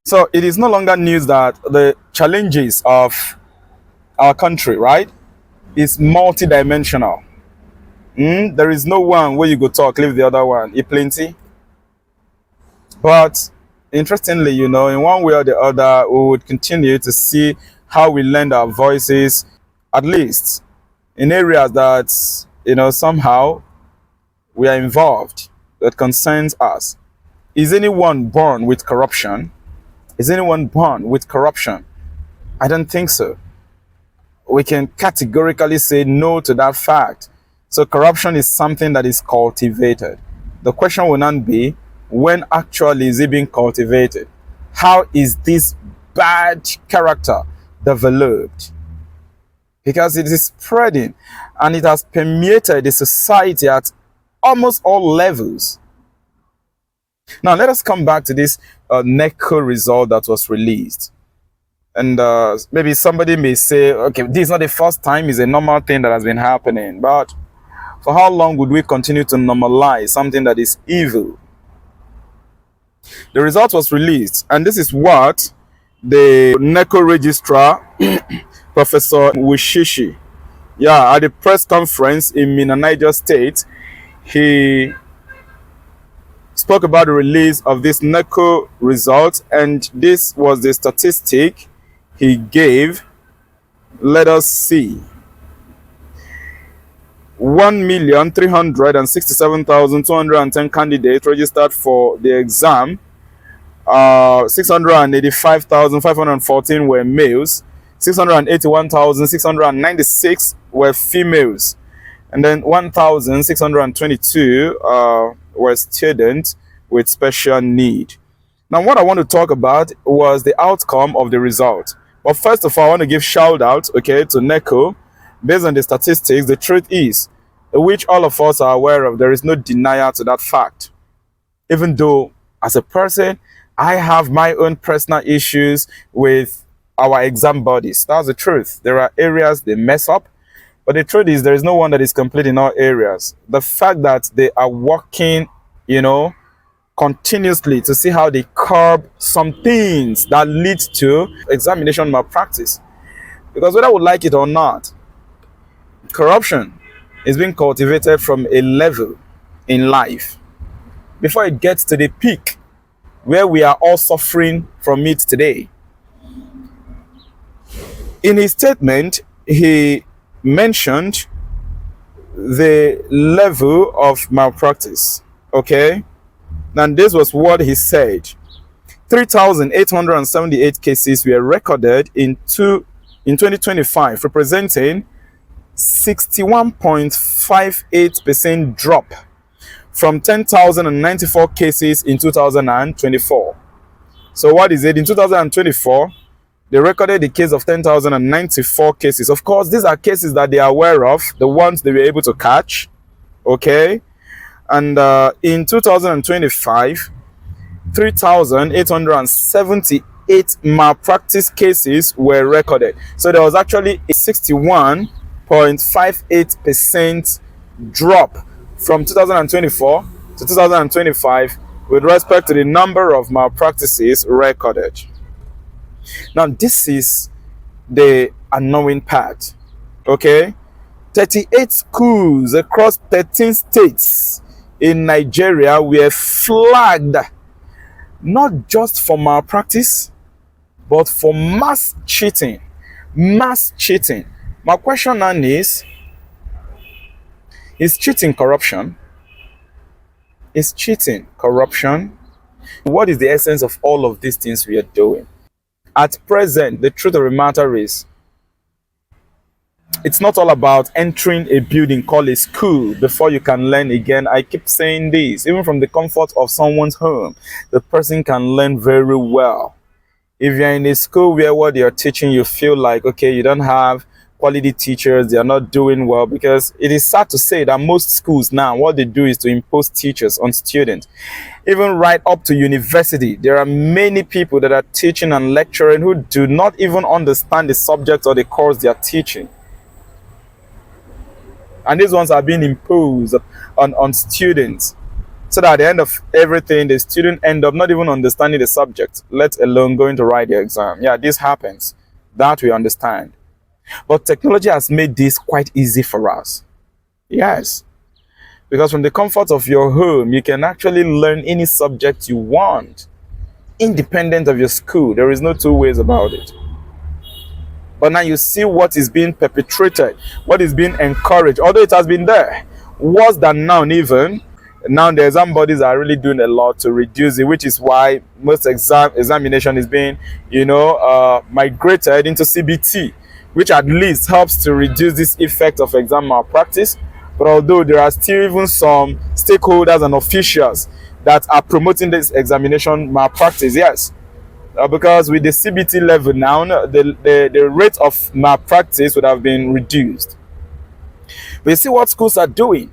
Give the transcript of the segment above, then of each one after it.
So it is no longer news that the challenges of our country, right, is multidimensional. There is no one where you go talk, leave the other one. It plenty. But interestingly, in one way or the other, we would continue to see how we lend our voices, at least in areas that, somehow we are involved, that concerns us. Is anyone born with corruption? Is anyone born with corruption? I don't think so. We can categorically say no to that fact. So corruption is something that is cultivated. The question will not be, when actually is it being cultivated? How is this bad character developed? Because it is spreading and it has permeated the society at almost all levels. Now, let us come back to this NECO result that was released. And maybe somebody may say, okay, this is not the first time, it's a normal thing that has been happening. But for how long would we continue to normalize something that is evil? The result was released, and this is what the NECO registrar, Professor Wushishi, at the press conference in Minna, Niger State, he spoke about the release of this NECO result, and this was the statistic he gave. Let us see. 1,367,210 candidates registered for the exam. 685,514 were males. 681,696 were females. And then 1,622 were students with special need. Now, what I want to talk about was the outcome of the result. But first of all, I want to give shout out, to NECO. Based on the statistics, the truth is, which all of us are aware of, there is no denial to that fact. Even though, as a person, I have my own personal issues with our exam bodies. That's the truth. There are areas they mess up, but the truth is there is no one that is complete in all areas. The fact that they are working, continuously to see how they curb some things that lead to examination malpractice. Because whether we like it or not, corruption is being cultivated from a level in life before it gets to the peak where we are all suffering from it today. In his statement, he mentioned the level of malpractice. And this was what he said. 3,878 cases were recorded in 2025, representing 61.58% drop from 10,094 cases in 2024. So what is it? In 2024, they recorded the case of 10,094 cases. Of course, these are cases that they are aware of, the ones they were able to catch. And in 2025, 3,878 malpractice cases were recorded. So there was actually a 61.58% drop from 2024 to 2025 with respect to the number of malpractices recorded. Now, this is the annoying part. 38 schools across 13 states in Nigeria were flagged not just for malpractice, but for mass cheating. Mass cheating. My question now is cheating corruption? Is cheating corruption? What is the essence of all of these things we are doing? At present, the truth of the matter is, it's not all about entering a building called a school before you can learn again. I keep saying this, even from the comfort of someone's home, the person can learn very well. If you're in a school where what you're teaching, you feel like, you don't have quality teachers, they are not doing well, because it is sad to say that most schools now, what they do is to impose teachers on students. Even right up to university, there are many people that are teaching and lecturing who do not even understand the subject or the course they are teaching. And these ones are being imposed on students. So that at the end of everything, the student end up not even understanding the subject, let alone going to write the exam. Yeah, this happens. That we understand. But technology has made this quite easy for us. Yes. Because from the comfort of your home, you can actually learn any subject you want, independent of your school. There is no two ways about it. But now you see what is being perpetrated, what is being encouraged, although it has been there. Worse than now even. Now the exam bodies are really doing a lot to reduce it, which is why most examination is being, migrated into CBT, which at least helps to reduce this effect of exam malpractice. But although there are still even some stakeholders and officials that are promoting this examination malpractice, yes. Because with the CBT level now, the rate of malpractice would have been reduced. But you see what schools are doing.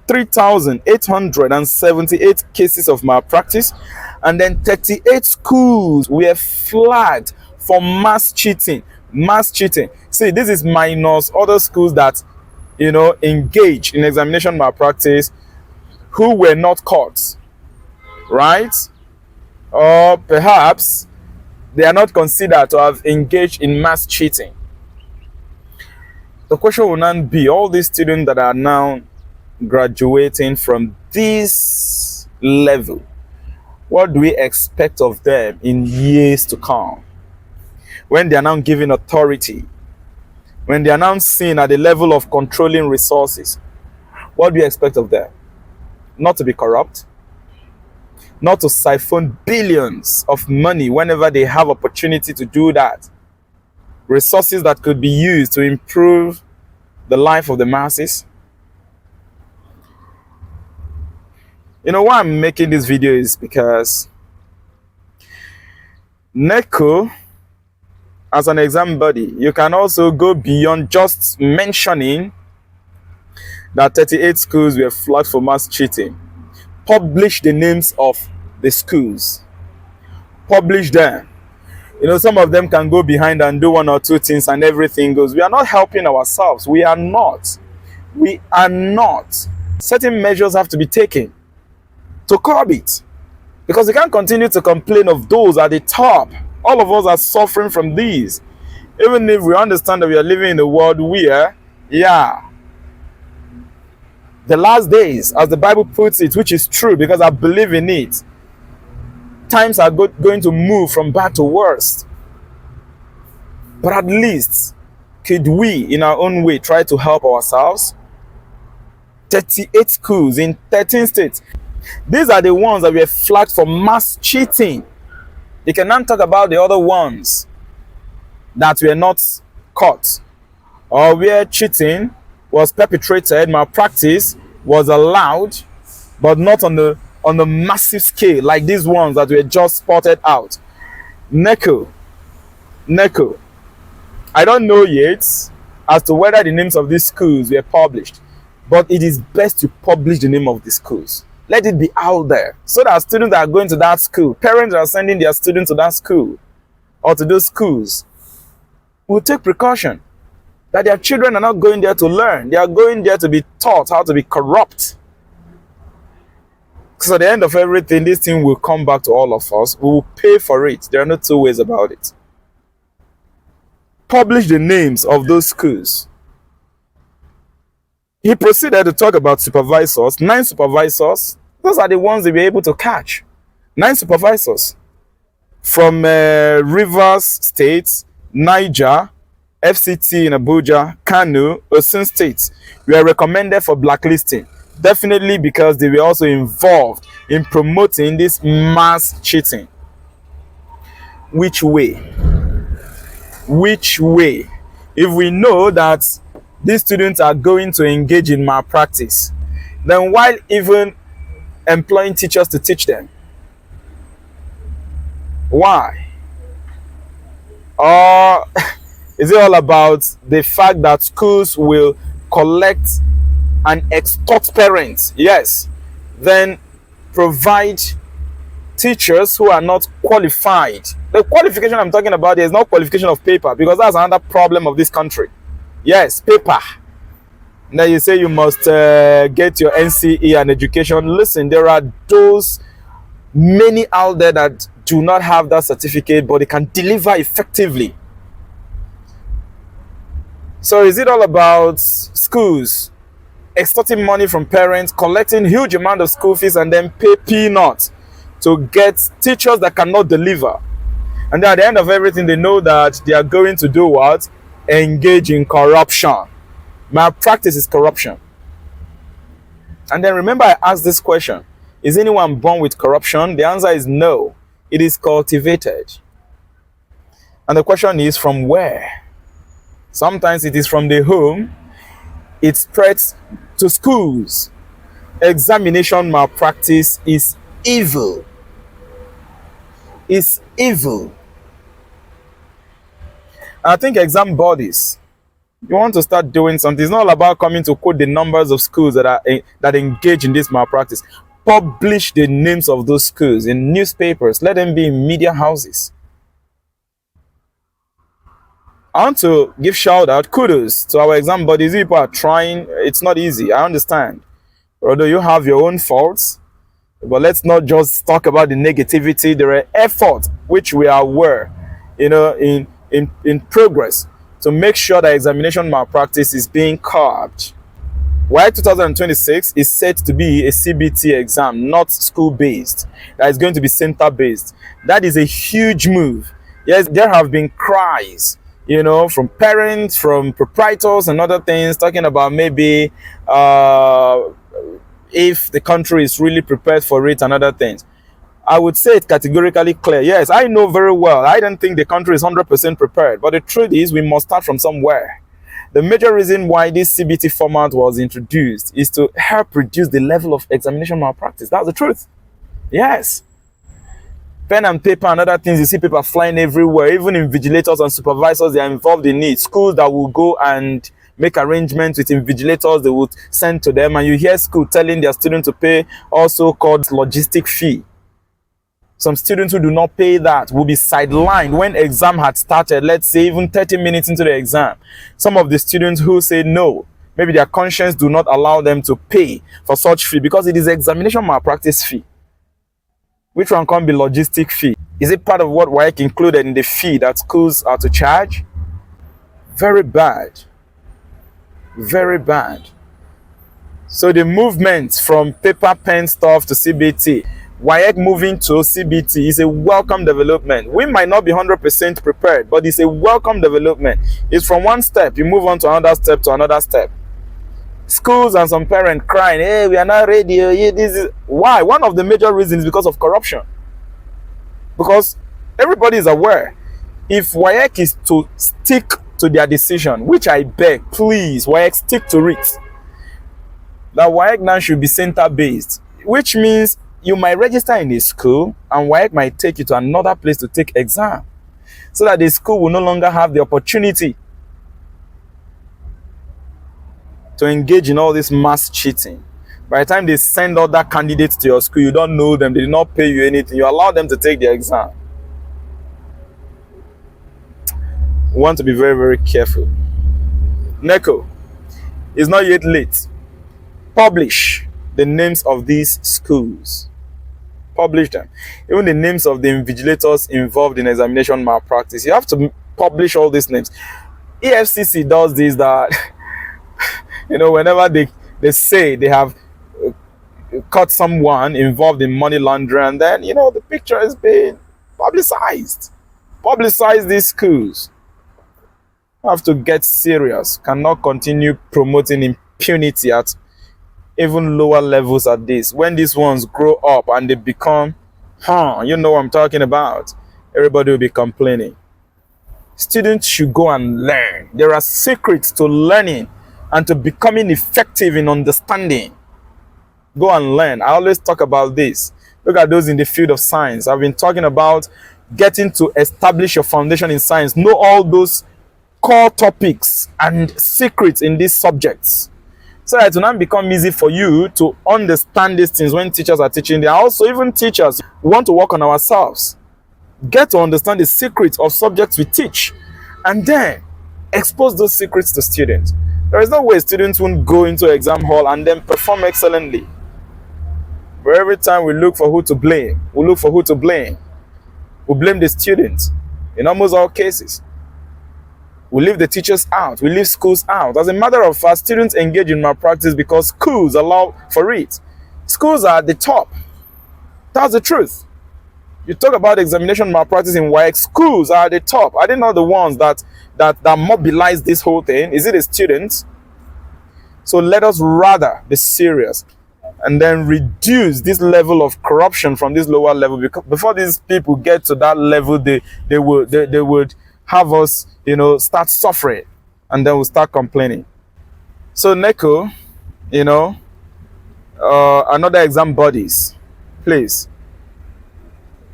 3,878 cases of malpractice, and then 38 schools were flagged for mass cheating. See, this is minus other schools that, engage in examination malpractice who were not caught, right? Or perhaps they are not considered to have engaged in mass cheating. The question will now be, all these students that are now graduating from this level, what do we expect of them in years to come? When they are now given authority, when they are now seen at the level of controlling resources, what do you expect of them? Not to be corrupt, not to siphon billions of money whenever they have opportunity to do that. Resources that could be used to improve the life of the masses. Why I'm making this video is because NECO, as an exam body, you can also go beyond just mentioning that 38 schools were flagged for mass cheating. Publish the names of the schools. Publish them. Some of them can go behind and do one or two things and everything goes. We are not helping ourselves. We are not. Certain measures have to be taken to curb it. Because we can't continue to complain of those at the top. All of us are suffering from these. Even if we understand that we are living in a world where, the last days, as the Bible puts it, which is true because I believe in it, times are going to move from bad to worse. But at least, could we, in our own way, try to help ourselves? 38 schools in 13 states. These are the ones that were flagged for mass cheating. You can now talk about the other ones that were not caught, or where cheating was perpetrated, malpractice was allowed, but not on the massive scale like these ones that were just spotted out. NECO. I don't know yet as to whether the names of these schools were published, but it is best to publish the name of the schools. Let it be out there so that students that are going to that school, parents that are sending their students to that school or to those schools, will take precaution that their children are not going there to learn. They are going there to be taught how to be corrupt. Because at the end of everything, this thing will come back to all of us. We will pay for it. There are no two ways about it. Publish the names of those schools. He proceeded to talk about supervisors. 9 supervisors. Those are the ones they were able to catch. 9 supervisors from Rivers State, Niger, FCT in Abuja, Kano, Osun State were recommended for blacklisting. Definitely because they were also involved in promoting this mass cheating. Which way? If we know that these students are going to engage in malpractice, then why even employing teachers to teach them? Why? Or is it all about the fact that schools will collect and extort parents? Yes. Then provide teachers who are not qualified. The qualification I'm talking about is not qualification of paper, because that's another problem of this country. Yes, paper. Now you say you must get your NCE and education. Listen, there are those many out there that do not have that certificate, but they can deliver effectively. So is it all about schools extorting money from parents, collecting huge amount of school fees, and then pay peanuts to get teachers that cannot deliver? And then at the end of everything, they know that they are going to do what? Engage in corruption. Malpractice is corruption. And then remember, I asked this question: is anyone born with corruption? The answer is no. It is cultivated. And the question is, from where? Sometimes it is from the home. It spreads to schools. Examination malpractice is evil. It's evil. I think exam bodies, you want to start doing something. It's not all about coming to quote the numbers of schools that engage in this malpractice. Publish the names of those schools in newspapers. Let them be in media houses. I want to give shout out, kudos to our exam bodies. People are trying. It's not easy, I understand. Although you have your own faults, but let's not just talk about the negativity. There are efforts which we are aware, in progress to make sure that examination malpractice is being curbed. WAEC 2026 is set to be a CBT exam, not school-based. That is going to be center-based. That is a huge move. Yes, there have been cries, from parents, from proprietors and other things, talking about maybe if the country is really prepared for it and other things. I would say it categorically clear. Yes, I know very well. I don't think the country is 100% prepared. But the truth is, we must start from somewhere. The major reason why this CBT format was introduced is to help reduce the level of examination malpractice. That's the truth. Yes. Pen and paper and other things, you see paper flying everywhere. Even invigilators and supervisors, they are involved in it. Schools that will go and make arrangements with invigilators, they would send to them. And you hear school telling their students to pay also called logistic fee. Some students who do not pay that will be sidelined when exam had started, let's say even 30 minutes into the exam. Some of the students who say no, maybe their conscience do not allow them to pay for such fee because it is examination malpractice fee. Which one can be logistic fee? Is it part of what WAEC included in the fee that schools are to charge? Very bad. Very bad. So the movement from paper pen stuff to CBT, WAEC moving to CBT is a welcome development. We might not be 100% prepared, but it's a welcome development. It's from one step, you move on to another step to another step. Schools and some parents crying, hey, we are not ready. This is why. One of the major reasons is because of corruption. Because everybody is aware, if WAEC is to stick to their decision, which I beg, please, WAEC, stick to it. That WAEC now should be center-based, which means you might register in a school and WAEC might take you to another place to take exam, so that the school will no longer have the opportunity to engage in all this mass cheating. By the time they send other candidates to your school, you don't know them, they did not pay you anything, you allow them to take the exam. We want to be very, very careful. NECO, it's not yet late. Publish the names of these schools. Publish them. Even the names of the invigilators involved in examination malpractice. You have to publish all these names. EFCC does this, that whenever they say they have caught someone involved in money laundering, and then the picture is being publicized. Publicize these schools. You have to get serious. Cannot continue promoting impunity at even lower levels at this. When these ones grow up and they become, you know what I'm talking about, everybody will be complaining. Students should go and learn. There are secrets to learning and to becoming effective in understanding. Go and learn. I always talk about this. Look at those in the field of science. I've been talking about getting to establish your foundation in science. Know all those core topics and secrets in these subjects, so that it will not become easy for you to understand these things when teachers are teaching. There are also even teachers who want to work on ourselves. Get to understand the secrets of subjects we teach, and then expose those secrets to students. There is no way students won't go into exam hall and then perform excellently. But every time we look for who to blame, we look for who to blame. We blame the students in almost all cases. We leave the teachers out. We leave schools out. As a matter of fact, students engage in malpractice because schools allow for it. Schools are at the top. That's the truth. You talk about examination malpractice in WAEC, schools are at the top. Are they not the ones that mobilize this whole thing? Is it the students? So let us rather be serious and then reduce this level of corruption from this lower level, because before these people get to that level, they would have us, start suffering, and then we'll start complaining. So NECO, another exam bodies, please,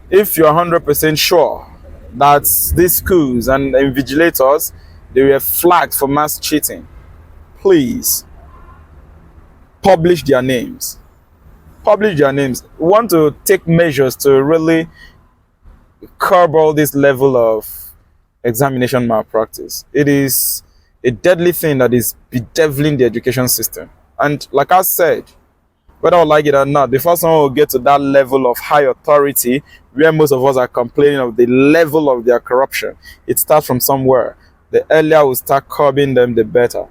if you're 100% sure that these schools and invigilators, they were flagged for mass cheating, please publish their names. Publish their names. We want to take measures to really curb all this level of examination malpractice. It is a deadly thing that is bedeviling the education system. And like I said, whether I like it or not, before someone will get to that level of high authority where most of us are complaining of the level of their corruption, it starts from somewhere. The earlier we start curbing them, the better.